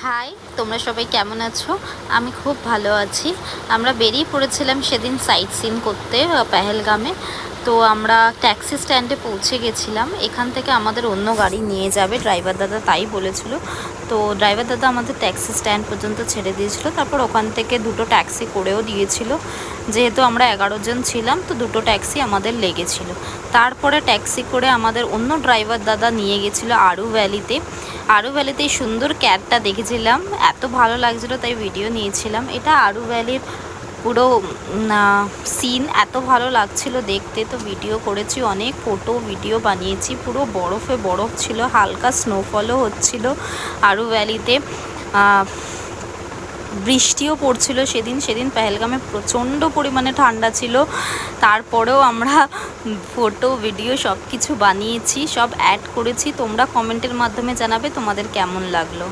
High, তোমরা সবাই কেমন আছো? আমি খুব ভালো আছি। আমরা বেরিয়ে পড়েছিলাম সেদিন সাইট সিন করতে পেহেলগামে। তো আমরা ট্যাক্সি স্ট্যান্ডে পৌঁছে গেছিলাম। এখান থেকে আমাদের অন্য গাড়ি নিয়ে যাবে, ড্রাইভার দাদা তাই বলেছিল। তো ড্রাইভার দাদা আমাদের ট্যাক্সি স্ট্যান্ড পর্যন্ত ছেড়ে দিয়েছিল, তারপর ওখান থেকে দুটো ট্যাক্সি করেও দিয়েছিল। যেহেতু আমরা 11 জন ছিলাম, তো দুটো ট্যাক্সি আমাদের লেগেছিল। তারপরে ট্যাক্সি করে আমাদের অন্য ড্রাইভার দাদা নিয়ে গেছিলো আরু ভ্যালিতে। আরু ভ্যালিতে সুন্দর ক্যাটটা দেখেছিলাম, এত ভালো লাগছিলো তাই ভিডিও নিয়েছিলাম। এটা আরু ভ্যালির পুরো সিন এত ভালো লাগছিল দেখতে, তো ভিডিও করেছি, অনেক ফটো ভিডিও বানিয়েছি। পুরো বরফে বরফ ছিল, হালকা স্নোফলও হচ্ছিল আরু ভ্যালিতে। বৃষ্টিও পড়ছিল সেদিন পেহেলগামে প্রচণ্ড পরিমাণে ঠান্ডা ছিল। তারপরেও আমরা ফটো ভিডিও সব কিছু বানিয়েছি, সব অ্যাড করেছি। তোমরা কমেন্টের মাধ্যমে জানাবে তোমাদের কেমন লাগলো।